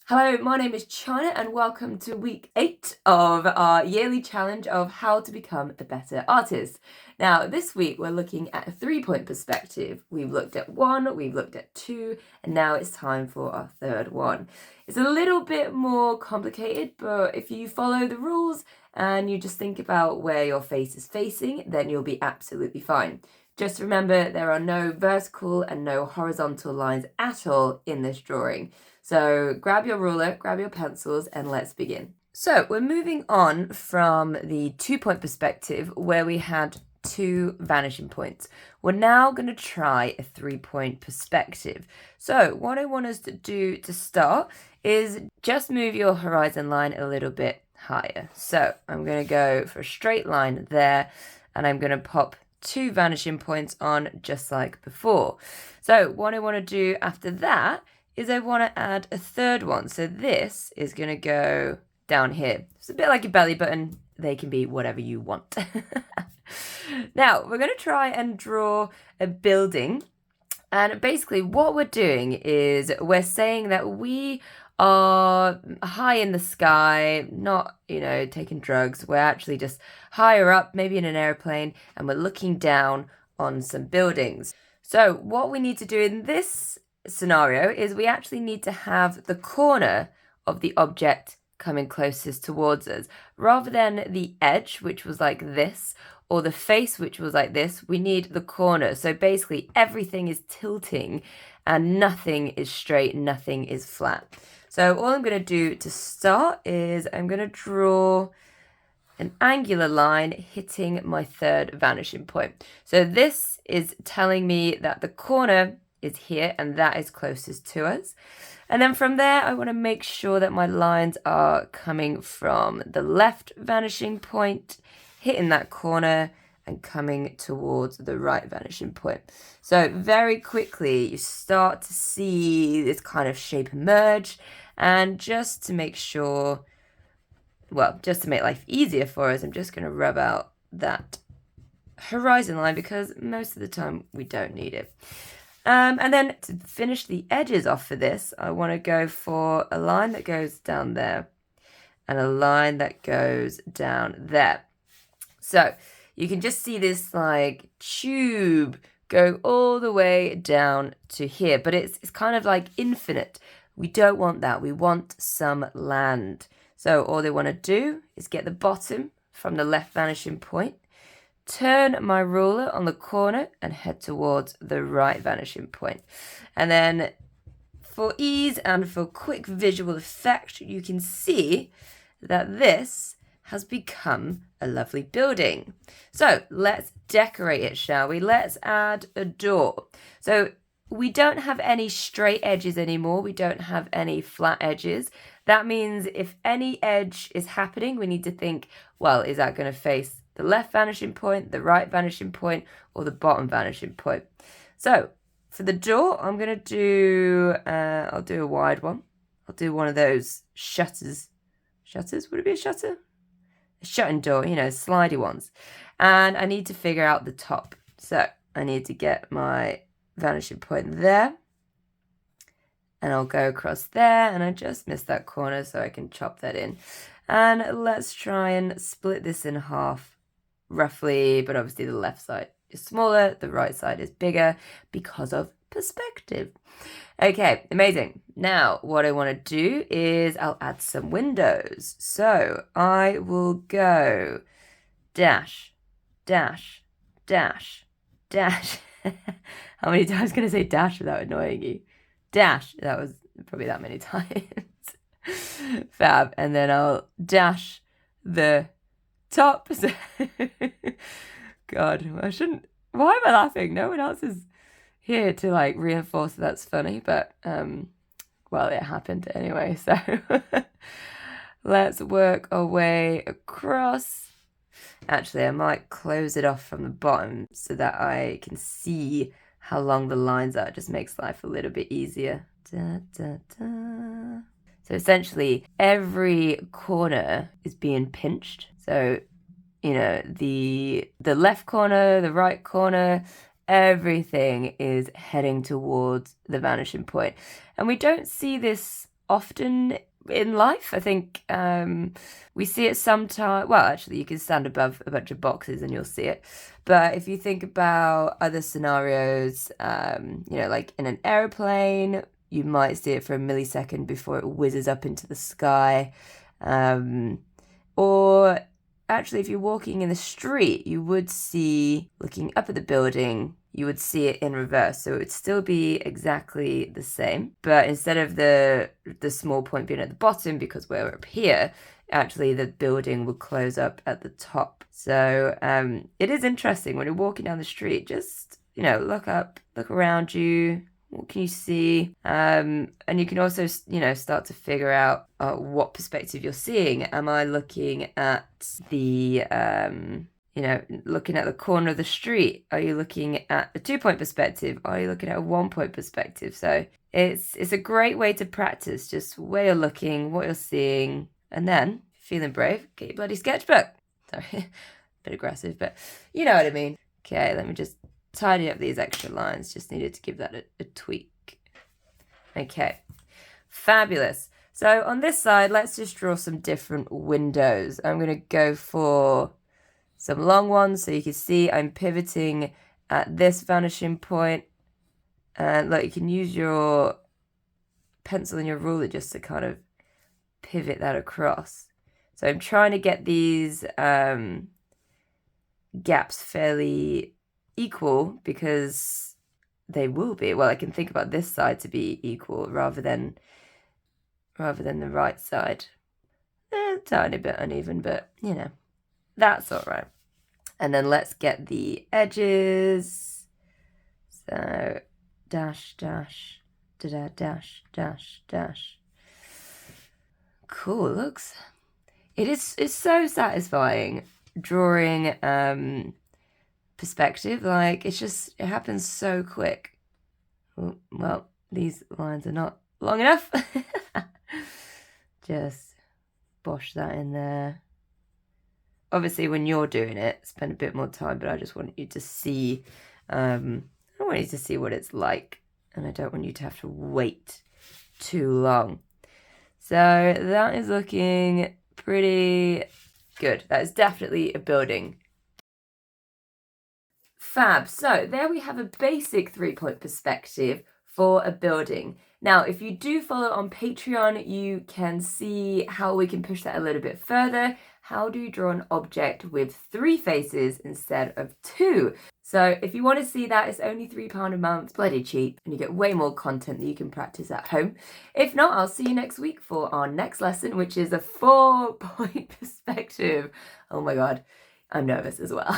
Hello, my name is China and welcome to week 8 of our yearly challenge of how to become a better artist. Now, this week we're looking at a 3-point perspective. We've looked at 1, we've looked at 2, and now it's time for our third one. It's a little bit more complicated, but if you follow the rules and you just think about where your face is facing, then you'll be absolutely fine. Just remember there are no vertical and no horizontal lines at all in this drawing. So grab your ruler, grab your pencils, and let's begin. So we're moving on from the 2-point perspective where we had 2 vanishing points. We're now going to try a 3-point perspective. So what I want us to do to start is just move your horizon line a little bit higher. So I'm going to go for a straight line there, and I'm going to pop 2 vanishing points on just like before. So what I want to do after that is I want to add a third one. So this is going to go down here. It's a bit like a belly button. They can be whatever you want. Now, we're going to try and draw a building. And basically what we're doing is we're saying that we are high in the sky, not, taking drugs. We're actually just higher up, maybe in an airplane, and we're looking down on some buildings. So what we need to do in this scenario is we actually need to have the corner of the object coming closest towards us rather than the edge, which was like this, or the face, which was like this. We need the corner. So basically everything is tilting and nothing is straight, nothing is flat. So all I'm going to do to start is I'm going to draw an angular line hitting my third vanishing point. So this is telling me that the corner is here and that is closest to us. And then from there, I want to make sure that my lines are coming from the left vanishing point, hitting that corner and coming towards the right vanishing point. So very quickly, you start to see this kind of shape emerge. And just to make sure, just to make life easier for us, I'm just going to rub out that horizon line because most of the time we don't need it. And then to finish the edges off for this, I want to go for a line that goes down there and a line that goes down there. So you can just see this like tube go all the way down to here, but it's kind of like infinite. We don't want that. We want some land. So all they want to do is get the bottom from the left vanishing point, turn my ruler on the corner and head towards the right vanishing point. And then for ease and for quick visual effect, you can see that this has become a lovely building. So let's decorate it, shall we? Let's add a door. So we don't have any straight edges anymore. We don't have any flat edges. That means if any edge is happening, we need to think, well, is that going to face the left vanishing point, the right vanishing point, or the bottom vanishing point? So for the door, I'm going to do, I'll do a wide one. I'll do one of those shutters. Shutters? Would it be a shutter? A shutting door, slidey ones. And I need to figure out the top. So I need to get my vanishing point there. And I'll go across there, and I just missed that corner, so I can chop that in. And let's try and split this in half, roughly, but obviously the left side is smaller, the right side is bigger because of perspective. Okay, amazing. Now, what I want to do is I'll add some windows. So I will go dash, dash, dash, dash. How many times can I say dash without annoying you? Dash. That was probably that many times. Fab. And then I'll dash the top. God, I shouldn't. Why am I laughing? No one else is here to like reinforce that that's funny, but it happened anyway. So let's work our way across. Actually, I might close it off from the bottom so that I can see how long the lines are. It just makes life a little bit easier. Da, da, da. So essentially, every corner is being pinched. So, the left corner, the right corner, everything is heading towards the vanishing point. And we don't see this often in life. I think we see it sometimes. Well, actually, you can stand above a bunch of boxes and you'll see it. But if you think about other scenarios, like in an airplane, you might see it for a millisecond before it whizzes up into the sky. Or actually, if you're walking in the street, you would see, looking up at the building, you would see it in reverse. So it would still be exactly the same. But instead of the small point being at the bottom, because we're up here, actually the building will close up at the top. So it is interesting when you're walking down the street, just, look up, look around you. What can you see? And you can also, start to figure out what perspective you're seeing. Am I looking at the, looking at the corner of the street? Are you looking at a 2-point perspective? Are you looking at a 1-point perspective? So it's a great way to practice just where you're looking, what you're seeing, and then, feeling brave, get your bloody sketchbook. Sorry, a bit aggressive, but you know what I mean. Okay, let me just tidy up these extra lines. Just needed to give that a tweak. Okay, fabulous. So on this side, let's just draw some different windows. I'm going to go for some long ones so you can see I'm pivoting at this vanishing point. And look, you can use your pencil and your ruler just to kind of pivot that across. So I'm trying to get these gaps fairly equal because they will be. Well, I can think about this side to be equal rather than the right side. A tiny bit uneven, but that's all right. And then let's get the edges. So dash, dash, da-da, dash, dash, dash. Cool, it's so satisfying drawing perspective. Like, it happens so quick. Well, these lines are not long enough. Just bosh that in there. Obviously, when you're doing it, spend a bit more time, but I just want you to see, I want you to see what it's like, and I don't want you to have to wait too long. So that is looking pretty good. That is definitely a building. Fab. So there we have a basic 3-point perspective for a building. Now, if you do follow on Patreon, you can see how we can push that a little bit further. How do you draw an object with 3 faces instead of 2? So if you want to see that, it's only £3 a month. It's bloody cheap, and you get way more content that you can practice at home. If not, I'll see you next week for our next lesson, which is a 4-point perspective. Oh my God, I'm nervous as well.